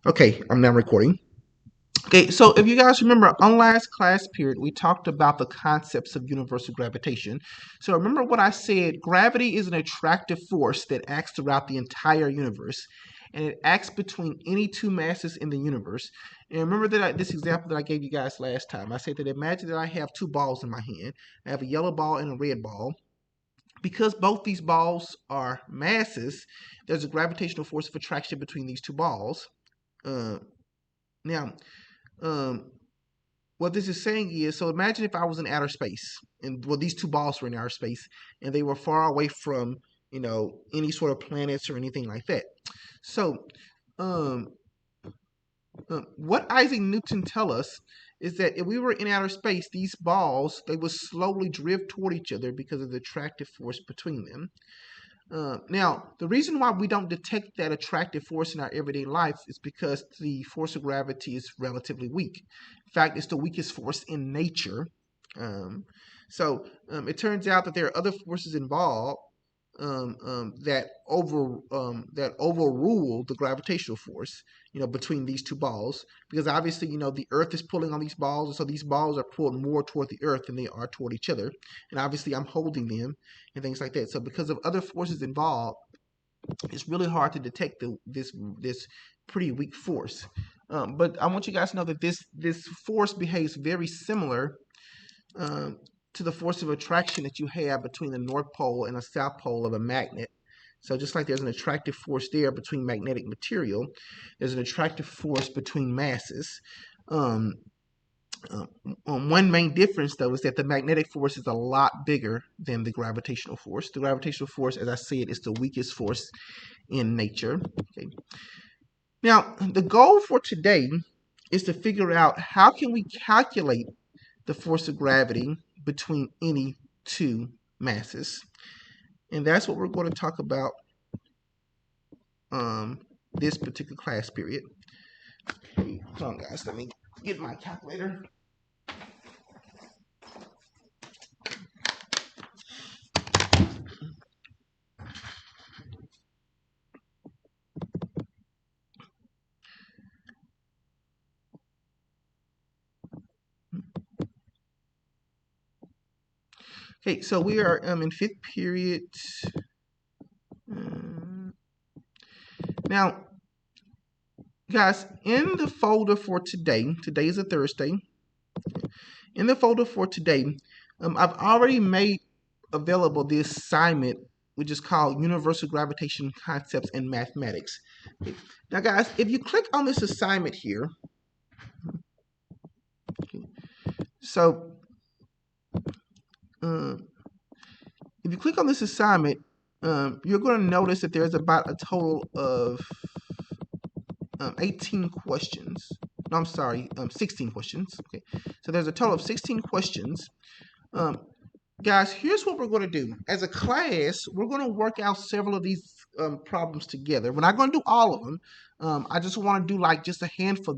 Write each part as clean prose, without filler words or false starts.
Okay, I'm now recording. Okay, so if you guys remember, on last class period, we talked about the concepts of universal gravitation. So remember what I said, gravity is an attractive force that acts throughout the entire universe, and it acts between any two masses in the universe. And remember that this example that I gave you guys last time. I said that imagine that I have two balls in my hand. I have a yellow ball and a red ball. Because both these balls are masses, there's a gravitational force of attraction between these two balls. Uh, now, um, what this is saying is, so imagine if I was in outer space, and well, these two balls were in outer space, and they were far away from, any sort of planets or anything like that. So, um, what Isaac Newton tell us is that if we were in outer space, these balls they would slowly drift toward each other because of the attractive force between them. Now, the reason why we don't detect that attractive force in our everyday life is because the force of gravity is relatively weak. In fact, it's the weakest force in nature. Um, it turns out that there are other forces involved that overrule the gravitational force, between these two balls, because obviously, the Earth is pulling on these balls, and so these balls are pulled more toward the Earth than they are toward each other, and obviously, I'm holding them and things like that. So, because of other forces involved, it's really hard to detect this pretty weak force. But I want you guys to know that this force behaves very similar um, to the force of attraction that you have between the North Pole and the South Pole of a magnet. So just like there's an attractive force there between magnetic material, there's an attractive force between masses. Um, One main difference, though, is that the magnetic force is a lot bigger than the gravitational force. The gravitational force, as I said, is the weakest force in nature. Okay. Now, the goal for today is to figure out how can we calculate the force of gravity between any two masses. And that's what we're going to talk about this particular class period. Okay, hold on, guys. Let me get my calculator. Okay, so we are in fifth period. Now, guys, in the folder for today is a Thursday. In the folder for today, I've already made available the assignment, which is called Universal Gravitation Concepts in Mathematics. Okay. Now, guys, if you click on this assignment here, okay, so if you click on this assignment, you're going to notice that there's about a total of 18 questions. No, I'm sorry, 16 questions. Okay, so there's a total of 16 questions. Guys, here's what we're going to do. As a class, we're going to work out several of these problems together. We're not going to do all of them. I just want to do like just a handful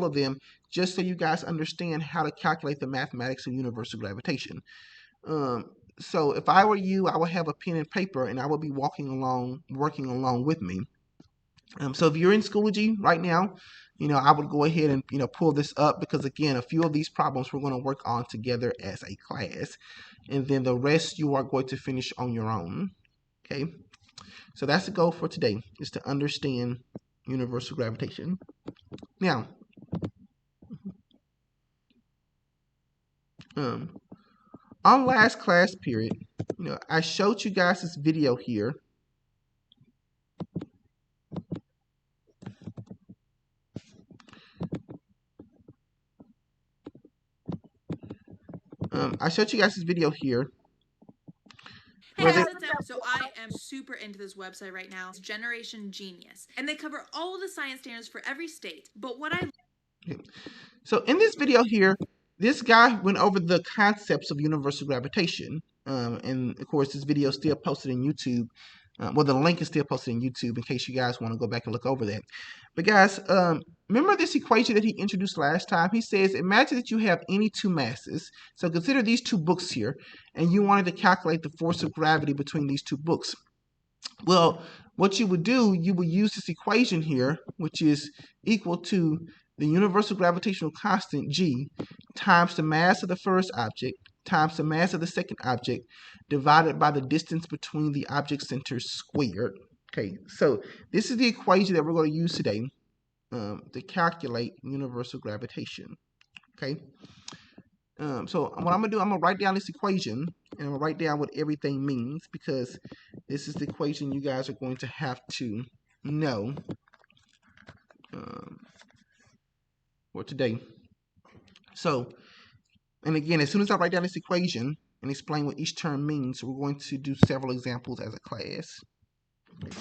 of them, just so you guys understand how to calculate the mathematics of universal gravitation. So if I were you, I would have a pen and paper, and I would be working along with me. So if you're in Schoology right now, I would go ahead and, pull this up, because again, a few of these problems we're going to work on together as a class, and then the rest you are going to finish on your own. Okay. So that's the goal for today, is to understand universal gravitation. Now, on last class period, I showed you guys this video here. I showed you guys this video here. Hey guys, it's Em. So I am super into this website right now. It's Generation Genius. And they cover all of the science standards for every state. But what I So in this video here, this guy went over the concepts of universal gravitation. And of course, this video is still posted in YouTube. Well, the link is still posted in YouTube in case you guys want to go back and look over that. But guys, remember this equation that he introduced last time? He says, imagine that you have any two masses. So consider these two books here, and you wanted to calculate the force of gravity between these two books. Well, what you would do, you would use this equation here, which is equal to the universal gravitational constant, G, times the mass of the first object, times the mass of the second object, divided by the distance between the object centers squared. Okay, so this is the equation that we're going to use today to calculate universal gravitation. Okay, so what I'm going to do, I'm going to write down this equation, and I'm going to write down what everything means, because this is the equation you guys are going to have to know for today. So, and again, as soon as I write down this equation and explain what each term means, we're going to do several examples as a class. Okay.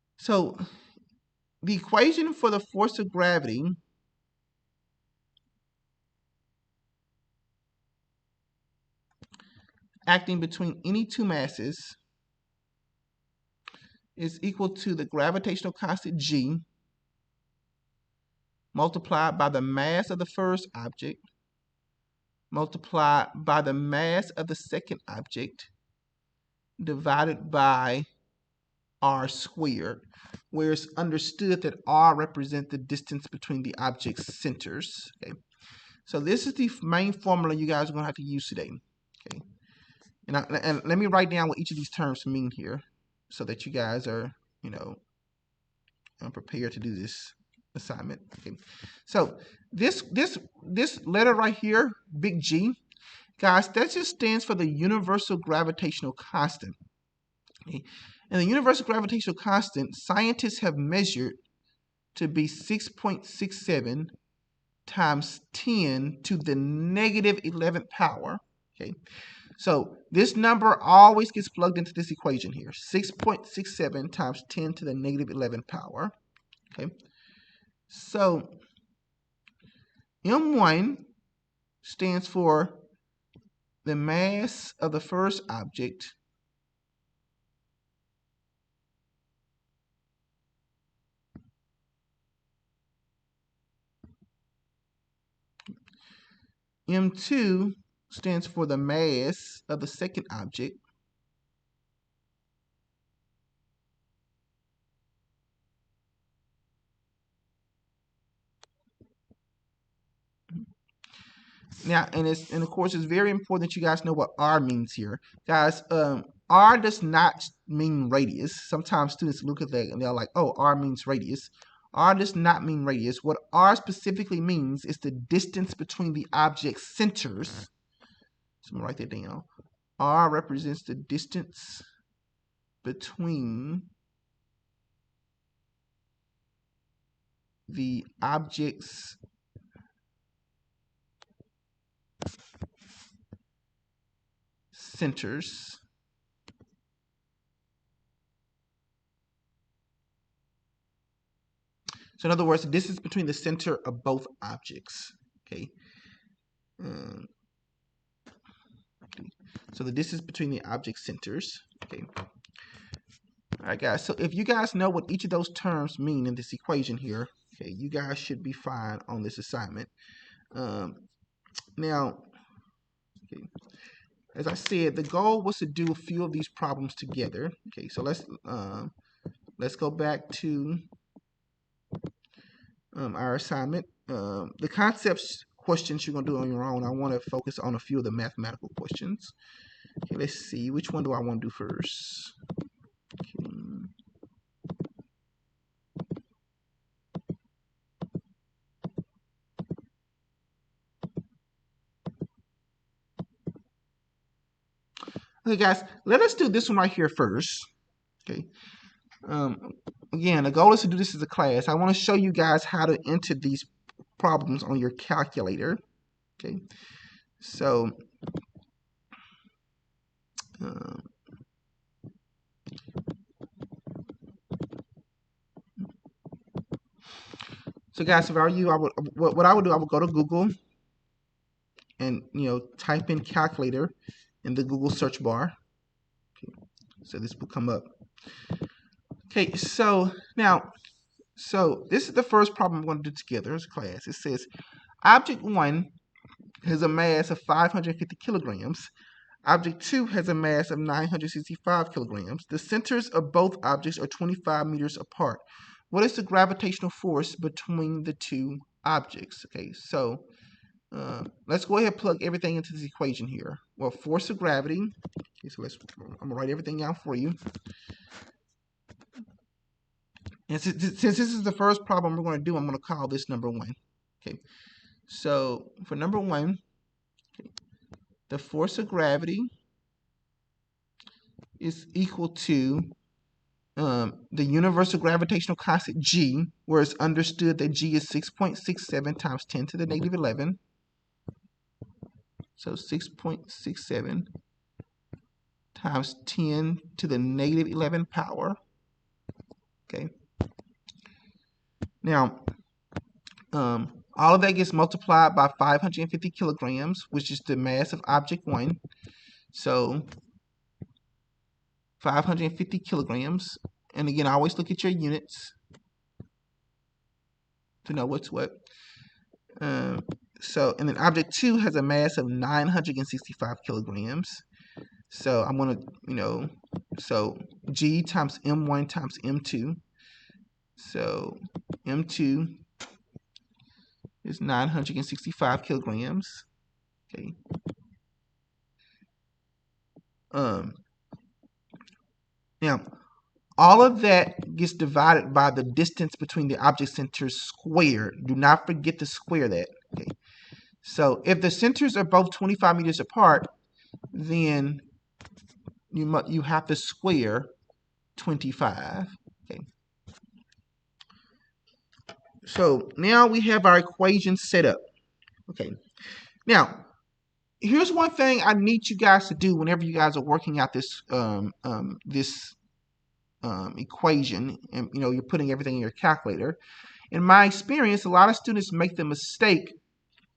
So the equation for the force of gravity acting between any two masses is equal to the gravitational constant G multiplied by the mass of the first object multiplied by the mass of the second object divided by r squared, where it's understood that r represents the distance between the object's centers. Okay, so this is the main formula you guys are going to have to use today. Okay, and let me write down what each of these terms mean here, so that you guys are, prepared to do this assignment. Okay, so this letter right here, big G, guys, that just stands for the universal gravitational constant. Okay, and the universal gravitational constant, scientists have measured to be 6.67 times 10 to the negative 11th power. Okay, so this number always gets plugged into this equation here, 6.67 times 10 to the negative 11th power. Okay, so M1 stands for the mass of the first object M2 stands for the mass of the second object. Now, and of course, it's very important that you guys know what R means here. Guys, R does not mean radius. Sometimes students look at that and they're like, oh, R means radius. R does not mean radius. What R specifically means is the distance between the object's centers. So I'm going to write that down. R represents the distance between the object's centers. So in other words, the distance between the center of both objects. Okay. So the distance between the object centers. Okay. All right, guys. So if you guys know what each of those terms mean in this equation here, okay, you guys should be fine on this assignment. Now, okay, as I said, the goal was to do a few of these problems together. Okay, so let's go back to our assignment. The concepts questions you're going to do on your own. I want to focus on a few of the mathematical questions. Okay, let's see. Which one do I want to do first? Okay. Okay, guys, let us do this one right here first. Okay. Again, the goal is to do this as a class. I want to show you guys how to enter these problems on your calculator. Okay. So, guys, if I were you, what I would do, I would go to Google and type in calculator in the Google search bar. Okay. So this will come up. Okay, so now, this is the first problem we're going to do together as a class. It says, object 1 has a mass of 550 kilograms. Object 2 has a mass of 965 kilograms. The centers of both objects are 25 meters apart. What is the gravitational force between the two objects? Okay, so let's go ahead and plug everything into this equation here. Well, force of gravity. Okay, so I'm gonna write everything down for you. And since this is the first problem we're going to do, I'm going to call this number 1. Okay, so for number 1, okay, the force of gravity is equal to the universal gravitational constant G, where it's understood that G is 6.67 times 10 to the negative 11. So 6.67 times 10 to the negative 11 power. Okay. Now, all of that gets multiplied by 550 kilograms, which is the mass of object 1. So 550 kilograms. And again, I always look at your units to know what's what. And then object 2 has a mass of 965 kilograms. So I'm going to, so G times M1 times M2. So M2 is 965 kilograms. Okay. Now, all of that gets divided by the distance between the object centers squared. Do not forget to square that. Okay. So if the centers are both 25 meters apart, then you have to square 25. Okay. So now we have our equation set up. Okay. Now, here's one thing I need you guys to do whenever you guys are working out this equation, and you're putting everything in your calculator. In my experience, a lot of students make the mistake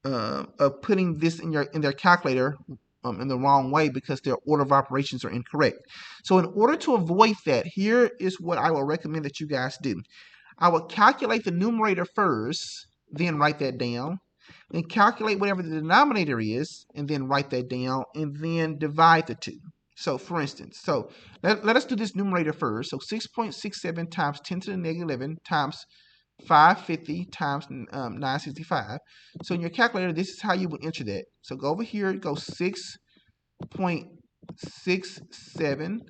of putting this in their calculator in the wrong way because their order of operations are incorrect. So in order to avoid that, here is what I will recommend that you guys do. I will calculate the numerator first, then write that down. Then calculate whatever the denominator is, and then write that down, and then divide the two. So for instance, let us do this numerator first. So 6.67 times 10 to the negative 11 times 550 times 965. So in your calculator, this is how you would enter that. So go over here, go 6.67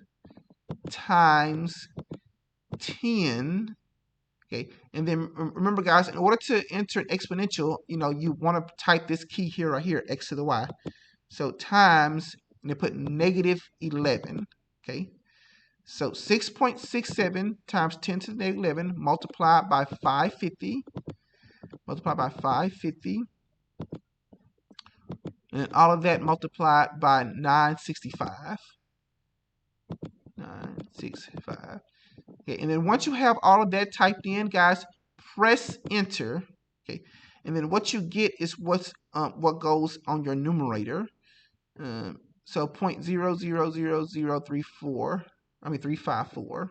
times 10. Okay, and then remember, guys, in order to enter an exponential, you want to type this key here right here, x to the y. So times, and they put negative 11. Okay, so 6.67 times 10 to the negative 11 multiplied by 550. Multiplied by 550. And all of that multiplied by 965. 965. Okay, and then once you have all of that typed in, guys, press enter. Okay, and then what you get is what goes on your numerator. So 0.000034. 354.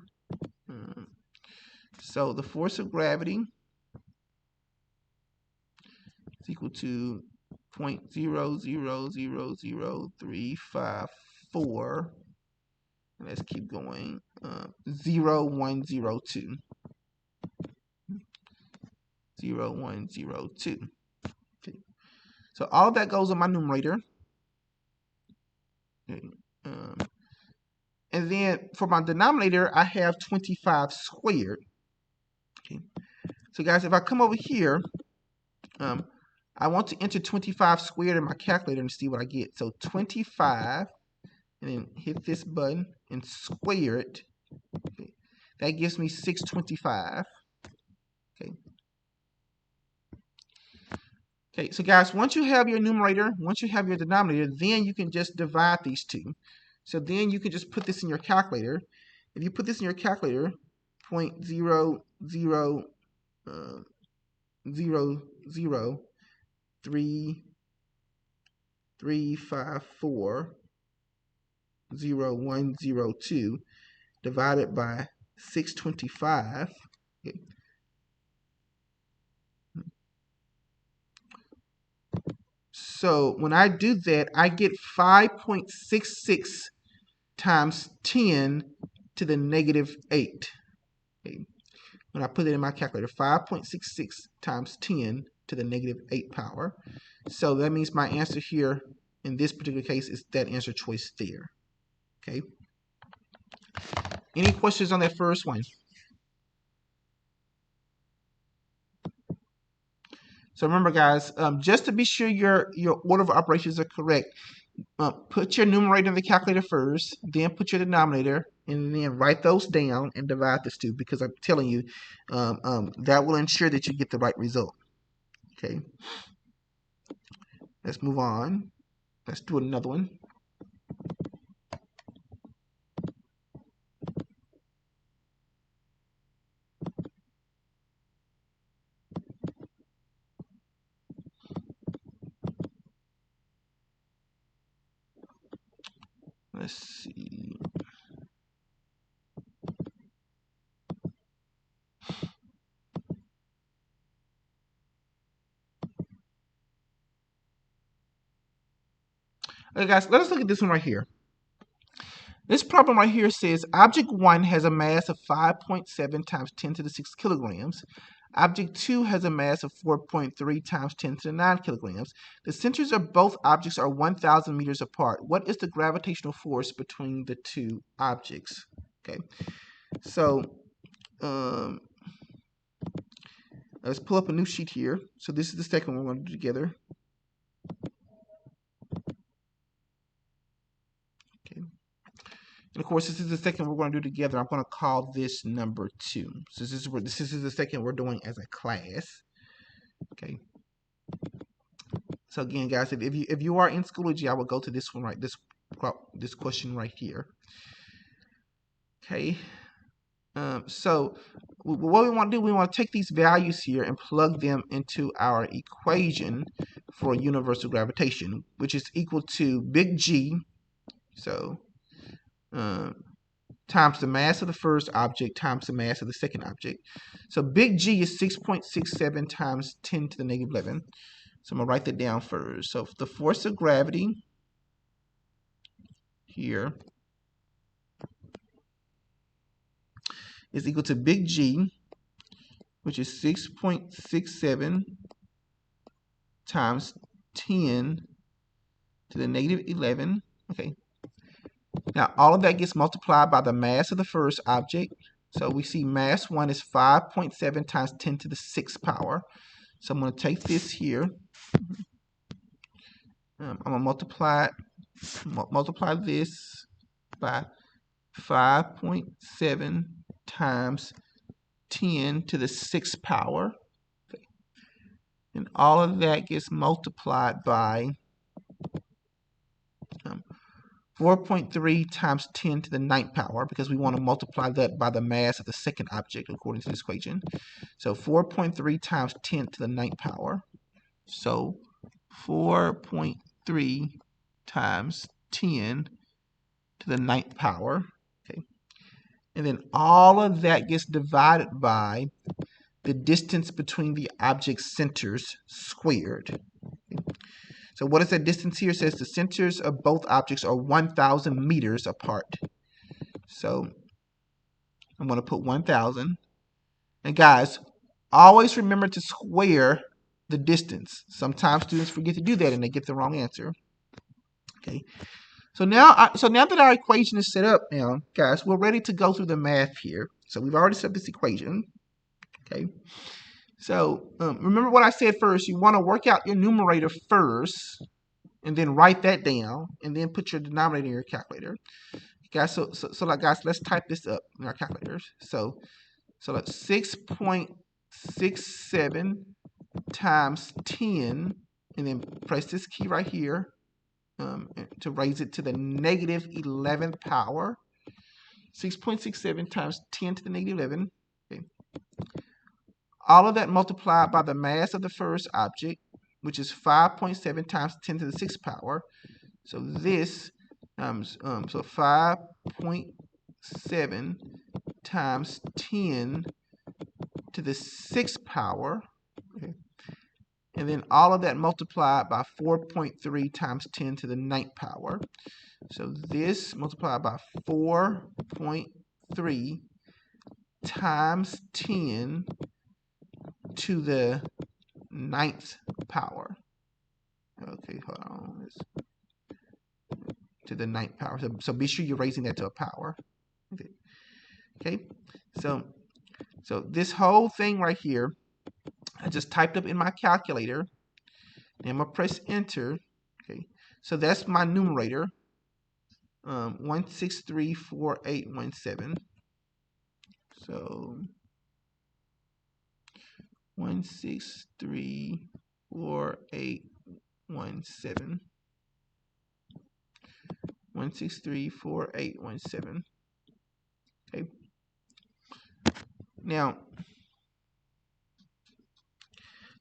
So the force of gravity is equal to 0.00000354. Let's keep going. 0102. 0102. Okay. So all of that goes on my numerator. Okay. And then for my denominator, I have 25 squared. Okay. So guys, if I come over here, I want to enter 25 squared in my calculator and see what I get. So 25, and then hit this button and square it. Okay. That gives me 625. Okay. Okay, so guys, once you have your numerator, once you have your denominator, then you can just divide these two. So then you can just put this in your calculator. If you put this in your calculator, 0.00033540102 divided by 625. Okay. So when I do that, I get 5.66 times 10 to the negative 8. Okay. When I put it in my calculator, 5.66 times 10 to the negative 8 power. So that means my answer here in this particular case is that answer choice there. Okay. Any questions on that first one? So remember, guys, just to be sure your order of operations are correct, put your numerator in the calculator first, then put your denominator, and then write those down and divide this two, because I'm telling you, that will ensure that you get the right result. Okay. Let's move on. Let's do another one. Let's see. Okay, guys, let us look at this one right here. This problem right here says object 1 has a mass of 5.7 times 10 to the 6 kilograms. Object 2 has a mass of 4.3 times 10 to the 9 kilograms. The centers of both objects are 1,000 meters apart. What is the gravitational force between the two objects? Okay, so let's pull up a new sheet here. So this is the second one we're going to do together. Okay. And of course, this is the second we're going to do together. I'm going to call this number 2. So this is the second we're doing as a class. Okay. So again, guys, if you are in Schoology, I will go to this one this question right here. Okay. So what we want to do, we want to take these values here and plug them into our equation for universal gravitation, which is equal to big G. So times the mass of the first object times the mass of the second object. So big G is 6.67 times 10 to the negative 11. So I'm going to write that down first. So the force of gravity here is equal to big G, which is 6.67 times 10 to the negative 11. Okay. Now, all of that gets multiplied by the mass of the first object. So we see mass 1 is 5.7 times 10 to the 6th power. So I'm going to take this here. I'm going to multiply this by 5.7 times 10 to the 6th power. Okay. And all of that gets multiplied by 4.3 times 10 to the 9th power, because we want to multiply that by the mass of the second object according to this equation. So 4.3 times 10 to the 9th power. So 4.3 times 10 to the 9th power. Okay. And then all of that gets divided by the distance between the object centers squared. Okay. So what is that distance here? It says the centers of both objects are 1,000 meters apart. So I'm going to put 1,000. And guys, always remember to square the distance. Sometimes students forget to do that and they get the wrong answer. Okay. So now that our equation is set up now, guys, we're ready to go through the math here. So we've already set up this equation. Okay. So remember what I said first. You want to work out your numerator first, and then write that down, and then put your denominator in your calculator. Guys, so like guys, let's type this up in our calculators. So that's 6.67 times 10, and then press this key right here to raise it to the negative 11th power. 6.67 times 10 to the negative 11. Okay. All of that multiplied by the mass of the first object, which is 5.7 times 10 to the 6th power. So this so 5.7 times 10 to the 6th power. Okay. and then all of that multiplied by 4.3 times 10 to the 9th power. So this multiplied by 4.3 times 10 to the 9th power. Okay, hold on. To the 9th power. So be sure you're raising that to a power. Okay, so this whole thing right here, I just typed up in my calculator. And I'm gonna press enter. Okay, so that's my numerator. 1634817. So 1634817. 1634817. Okay. Now,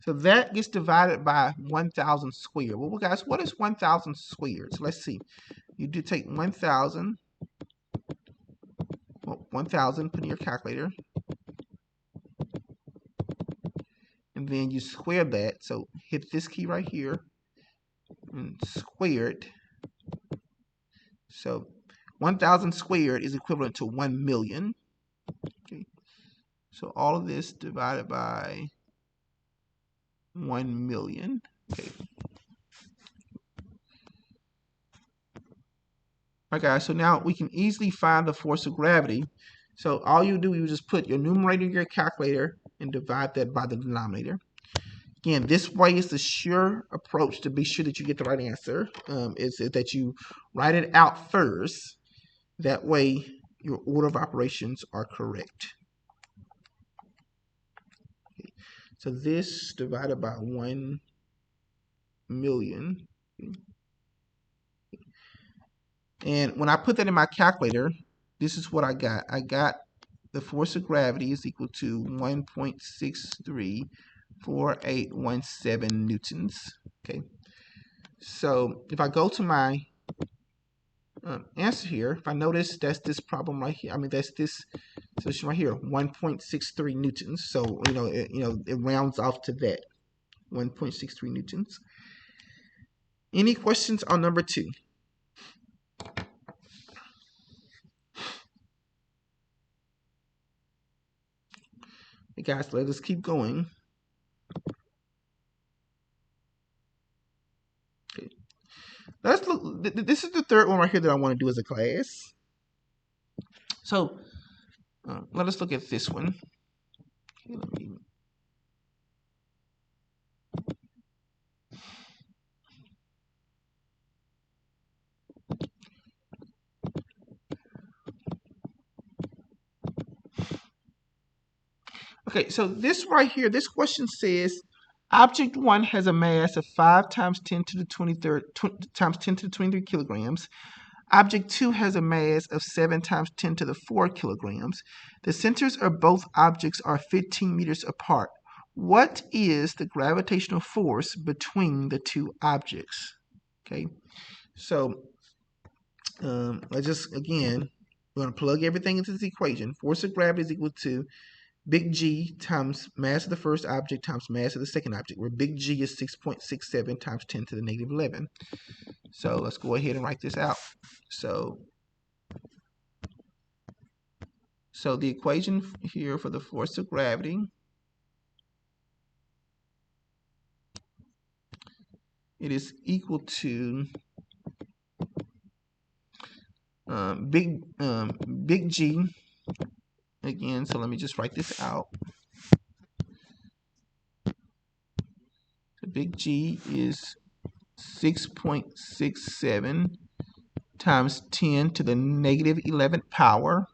so that gets divided by 1,000 squared. Well, guys, what is 1,000 squared? So let's see. You do take 1,000. Well, 1,000. Put in your calculator. And then you square that. So hit this key right here and square it. So 1,000 squared is equivalent to 1 million. Okay. So all of this divided by 1 million. Okay. All right, guys. So now we can easily find the force of gravity. So all you do, you just put your numerator in your calculator and divide that by the denominator. Again, this way is the sure approach to be sure that you get the right answer. Is that you write it out first. That way, your order of operations are correct. Okay. So this divided by 1 million. Okay. And when I put that in my calculator, this is what I got. I got the force of gravity is equal to 1.634817 newtons. Okay. So if I go to my answer here, if I notice that's this problem right here, I mean that's this solution right here, 1.63 newtons. So it rounds off to that 1.63 newtons. Any questions on number 2? Hey guys, let us keep going. Okay, let's look. This is the third one right here that I want to do as a class. So let us look at this one. Okay, let me. Okay, so this right here, this question says, object 1 has a mass of 5 times 10 to the 23rd times 10 to the 23 kilograms. Object 2 has a mass of 7 times 10 to the 4 kilograms. The centers of both objects are 15 meters apart. What is the gravitational force between the two objects? Okay, so let's just, again, we're going to plug everything into this equation. Force of gravity is equal to big G times mass of the first object times mass of the second object, where big G is 6.67 times 10 to the negative 11. So let's go ahead and write this out. So the equation here for the force of gravity it is equal to big G again. So let me just write this out. So big G is 6.67 times 10 to the negative 11th power.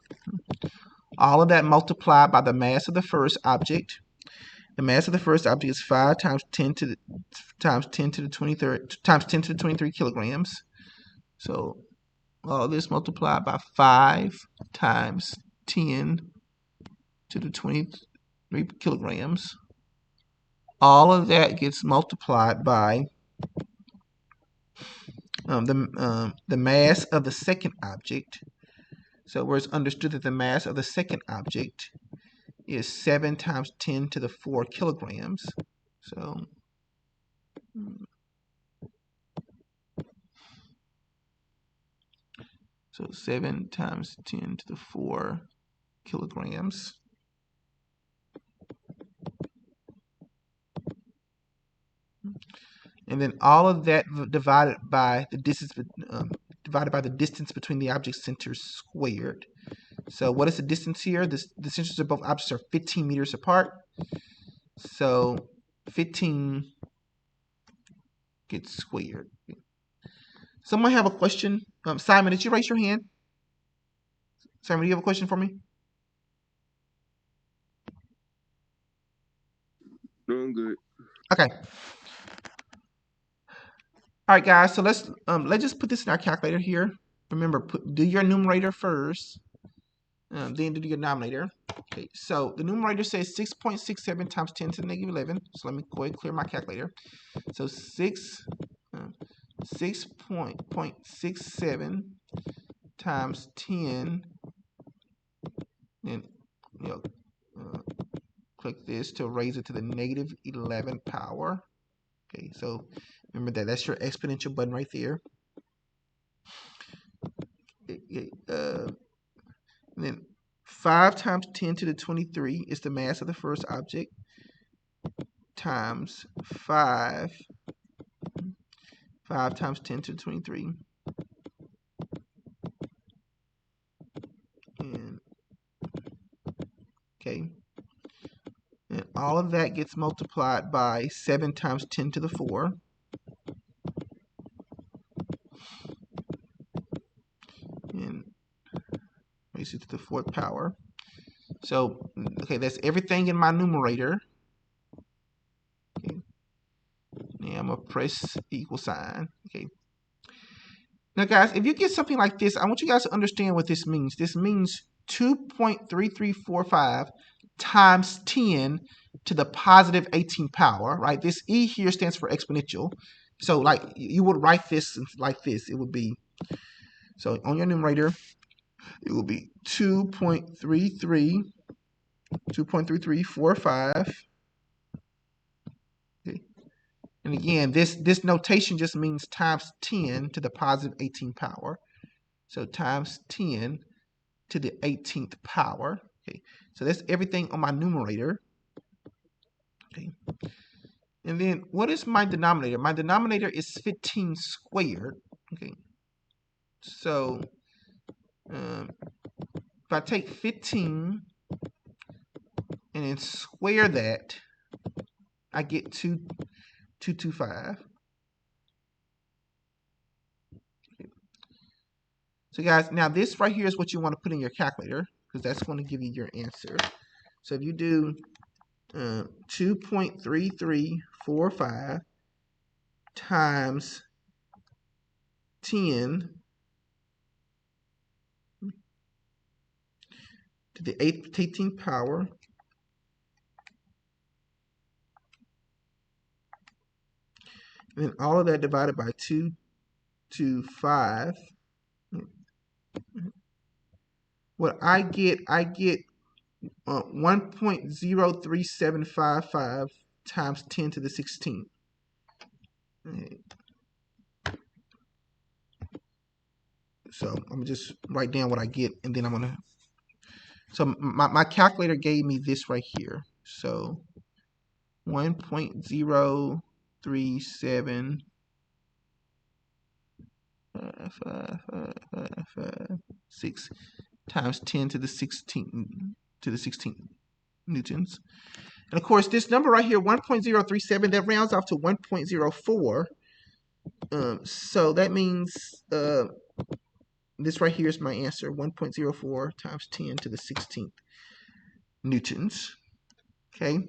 All of that multiplied by the mass of the first object. The mass of the first object is 5 times 10 to the 23rd times 10 to the 23 kilograms. So all this multiplied by 5 times 10 to the 23 kilograms. All of that gets multiplied by the mass of the second object. So where it's understood that the mass of the second object is 7 times 10 to the 4 kilograms. So So 7 times 10 to the 4 kilograms. And then all of that divided by the distance between the object centers squared. So what is the distance here? The centers of both objects are 15 meters apart. So 15 gets squared. Someone have a question? Simon, did you raise your hand? Simon, do you have a question for me? No, I'm good. Okay. All right, guys. So let's just put this in our calculator here. Remember, do your numerator first, then do your denominator. Okay. So the numerator says 6.67 times 10 to the negative 11. So let me go ahead and clear my calculator. So 6.67 times 10, and click this to raise it to the negative 11 power. Okay, so remember that's your exponential button right there. And then 5 times 10 to the 23 is the mass of the first object, times 5 times 10 to the 23. And, okay. And all of that gets multiplied by 7 times 10 to the 4. And raise it to the 4th power. So, okay, that's everything in my numerator. Okay. Now I'm going to press equal sign. Okay. Now, guys, if you get something like this, I want you guys to understand what this means. This means 2.3345 times 10 to the positive 18 power, right? This E here stands for exponential. So, like, you would write this like this. It would be, so on your numerator, it will be 2.3345. Okay. And again, this notation just means times 10 to the positive 18 power. So times 10 to the 18th power. Okay, so that's everything on my numerator. Okay, and then what is my denominator? My denominator is 15 squared. Okay, so if I take 15 and then square that, I get 225. Okay. So guys, now this right here is what you want to put in your calculator, because that's going to give you your answer. So if you do 2.3345 times 10 to the 18th power, and then all of that divided by 2 to 5. What I get 1.03755 times 10 to the 16th. Okay. So I'm gonna just write down what I get, and then I'm gonna. So my calculator gave me this right here. So 1.03756 times 10 to the 16th newtons. And of course, this number right here, 1.037, that rounds off to 1.04. So that means this right here is my answer, 1.04 times 10 to the 16th newtons. Okay.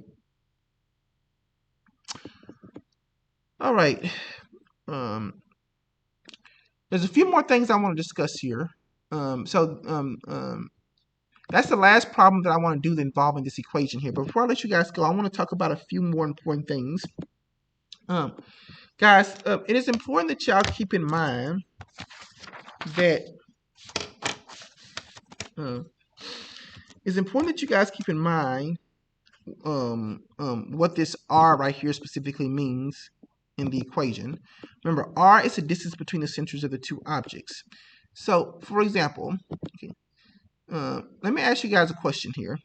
All right. There's a few more things I want to discuss here. That's the last problem that I want to do involving this equation here. But before I let you guys go, I want to talk about a few more important things. Guys, it is important that y'all keep in mind that it's important that you guys keep in mind what this R right here specifically means in the equation. Remember, R is the distance between the centers of the two objects. So, for example, okay, let me ask you guys a question here.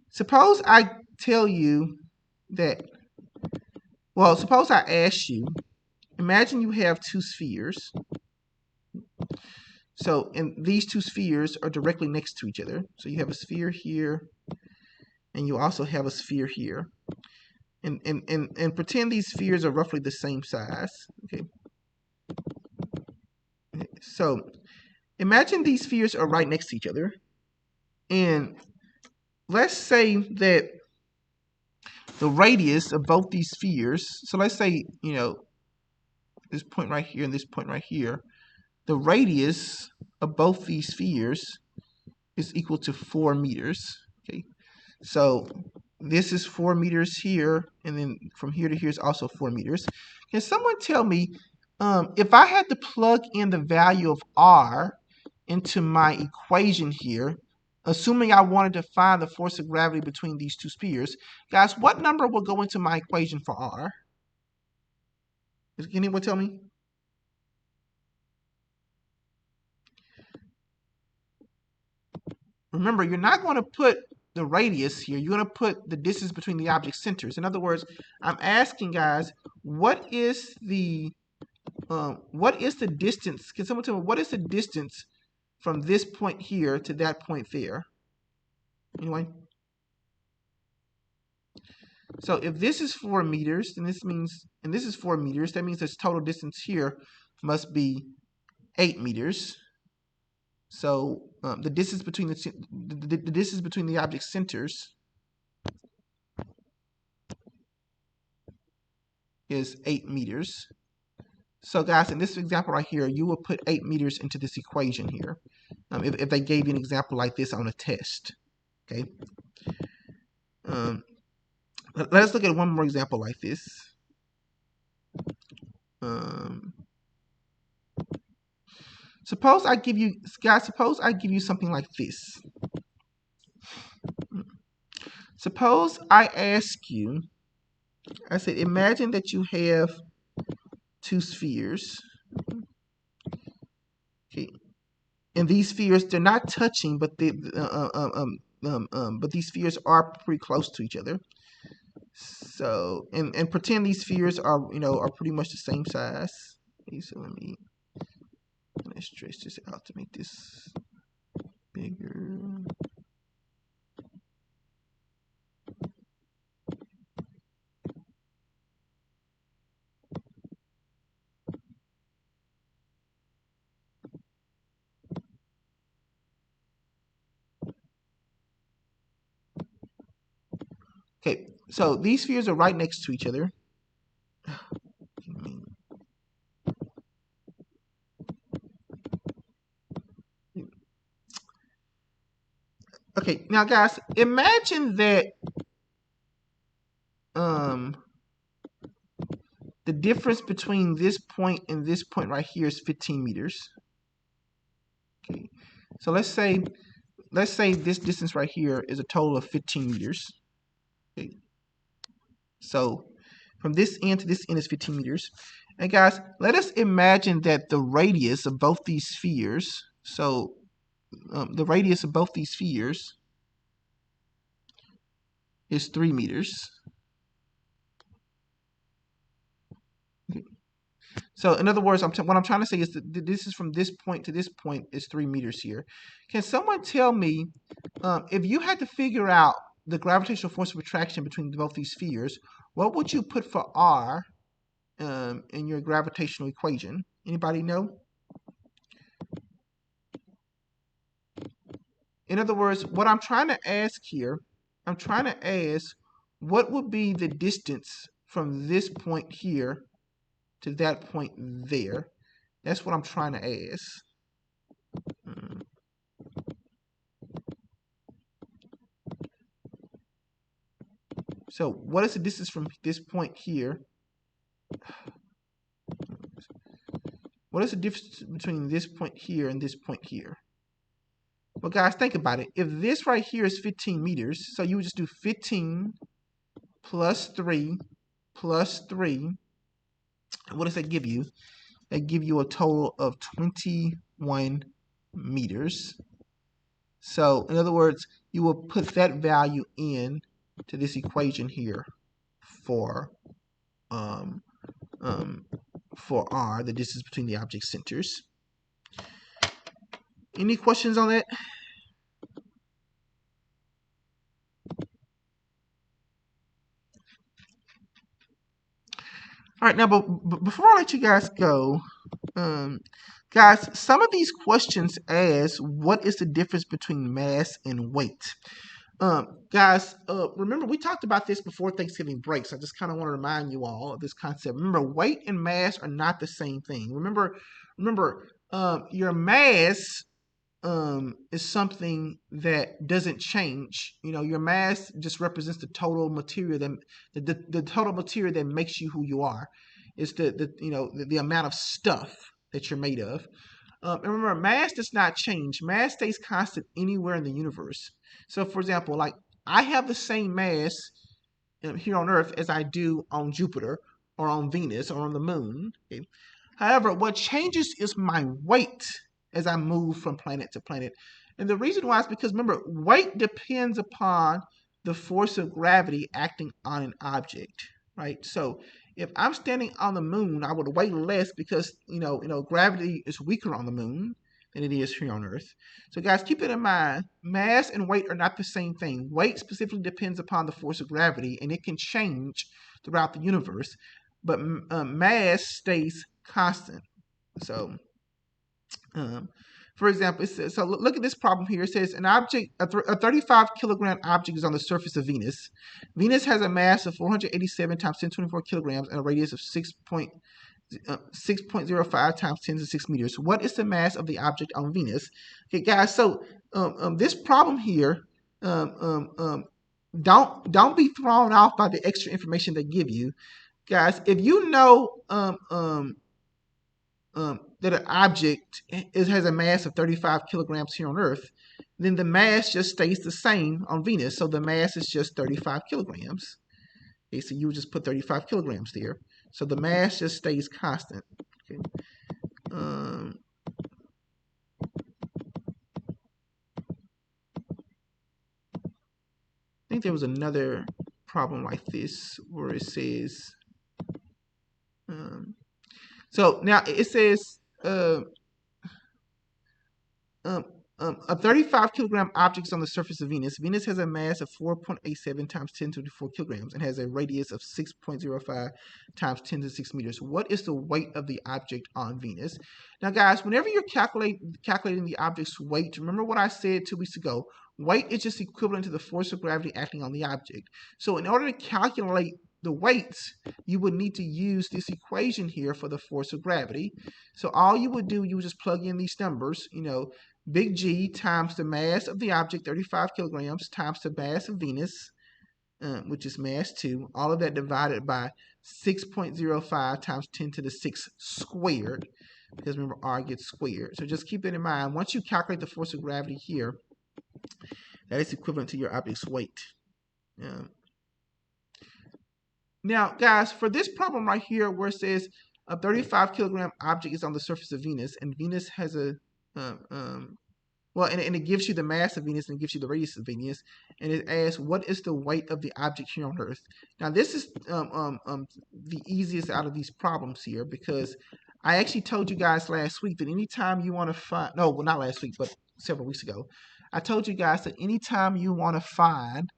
Suppose I tell you that, well, suppose I ask you, imagine you have two spheres. So, and these two spheres are directly next to each other. So you have a sphere here, and you also have a sphere here. And pretend these spheres are roughly the same size. Okay. So imagine these spheres are right next to each other. And let's say that the radius of both these spheres, so let's say, this point right here and this point right here, the radius of both these spheres is equal to 4 meters. Okay. So this is 4 meters here, and then from here to here is also 4 meters. Can someone tell me, if I had to plug in the value of R into my equation here, assuming I wanted to find the force of gravity between these two spheres, guys, what number will go into my equation for R? Can anyone tell me? Remember, you're not going to put the radius here. You're going to put the distance between the object centers. In other words, I'm asking guys, what is the distance? Can someone tell me what is the distance from this point here to that point there? Anyway. So if this is 4 meters, then this means, and this is 4 meters, that means this total distance here must be 8 meters. So the distance between the distance between the object centers is 8 meters. So guys, in this example right here, you will put 8 meters into this equation here. If they gave you an example like this on a test, okay. Let's look at one more example like this. Suppose I give you, guys, suppose I give you something like this. Suppose I ask you, I said, imagine that you have two spheres. Okay. And these spheres, they're not touching, but but these spheres are pretty close to each other. So, and pretend these spheres are, are pretty much the same size. Okay, so let's stretch this out to make this bigger. Okay, so these spheres are right next to each other. Okay, now guys, imagine that the difference between this point and this point right here is 15 meters. Okay, so let's say this distance right here is a total of 15 meters. Okay. So from this end to this end is 15 meters. And guys, let us imagine that the radius of both these spheres, so the radius of both these spheres is 3 meters. Okay. So in other words, what I'm trying to say is that this is from this point to this point is 3 meters here. Can someone tell me, if you had to figure out the gravitational force of attraction between both these spheres, what would you put for R in your gravitational equation? Anybody know? In other words, what I'm trying to ask here, I'm trying to ask what would be the distance from this point here to that point there. That's what I'm trying to ask. So what is the distance from this point here? What is the difference between this point here and this point here? Well, guys, think about it. If this right here is 15 meters, so you would just do 15 plus 3 plus 3. What does that give you? That give you a total of 21 1 meters. So in other words, you will put that value in to this equation here for um, r, the distance between the object centers. Any questions on that? All right, now, but before I let you guys go, guys, some of these questions ask, what is the difference between mass and weight? Guys, remember we talked about this before Thanksgiving break, so I just kind of want to remind you all of this concept. Remember, weight and mass are not the same thing. Remember, your mass is something that doesn't change. You know, your mass just represents the total material the total material that makes you who you are. It's the amount of stuff that you're made of. And remember, mass does not change. Mass stays constant anywhere in the universe. So, for example, like I have the same mass here on Earth as I do on Jupiter or on Venus or on the Moon. Okay? However, what changes is my weight as I move from planet to planet. And the reason why is because remember, weight depends upon the force of gravity acting on an object, right? So if I'm standing on the moon, I would weigh less because gravity is weaker on the moon than it is here on Earth. So guys, keep it in mind, mass and weight are not the same thing. Weight specifically depends upon the force of gravity, and it can change throughout the universe, but mass stays constant. So, for example, it says, so look at this problem here. It says an object, a 35 kilogram object is on the surface of Venus. Venus has a mass of 487 times 1024 kilograms and a radius of 6.05 times 10 to the 6 meters. What is the mass of the object on Venus? Okay, guys. So this problem here, don't be thrown off by the extra information they give you, guys. If you know that an object has a mass of 35 kilograms here on Earth, then the mass just stays the same on Venus. So the mass is just 35 kilograms. Okay, so you would just put 35 kilograms there. So the mass just stays constant. Okay. I think there was another problem like this where it says, so now it says, a 35 kilogram object is on the surface of Venus. Venus has a mass of 4.87 times 10 to the 4 kilograms and has a radius of 6.05 times 10 to the 6 meters. What is the weight of the object on Venus? Now, guys, whenever you're calculating the object's weight, remember what I said 2 weeks ago. Weight is just equivalent to the force of gravity acting on the object. So in order to calculate the weights, you would need to use this equation here for the force of gravity. So all you would do, you would just plug in these numbers, big G times the mass of the object, 35 kilograms, times the mass of Venus, which is mass 2, all of that divided by 6.05 times 10 to the 6 squared, because remember, r gets squared. So just keep that in mind. Once you calculate the force of gravity here, that is equivalent to your object's weight. Now, guys, for this problem right here where it says a 35 kilogram object is on the surface of Venus, and Venus has a and it gives you the mass of Venus and it gives you the radius of Venus, and it asks what is the weight of the object here on Earth. Now, this is the easiest out of these problems here, because I actually told you guys last week that anytime you want to find, no, well, not last week, but several weeks ago, I told you guys that anytime you want to find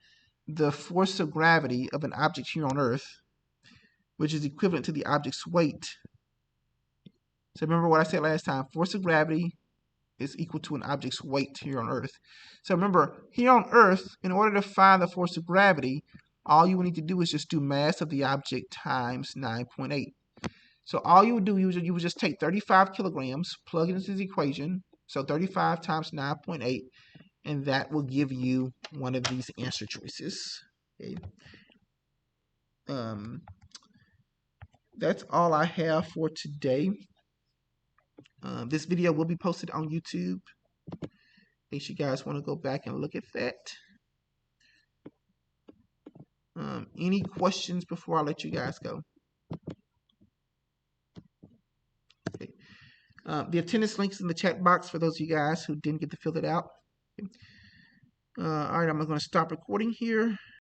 the force of gravity of an object here on Earth, which is equivalent to the object's weight. So remember what I said last time, force of gravity is equal to an object's weight here on Earth. So remember, here on Earth, in order to find the force of gravity, all you would need to do is just do mass of the object times 9.8. So all you would do, you would just take 35 kilograms, plug it into this equation, so 35 times 9.8, and that will give you one of these answer choices. Okay. That's all I have for today. This video will be posted on YouTube in case you guys want to go back and look at that. Any questions before I let you guys go? Okay. The attendance links in the chat box for those of you guys who didn't get to fill it out. All right, I'm going to stop recording here.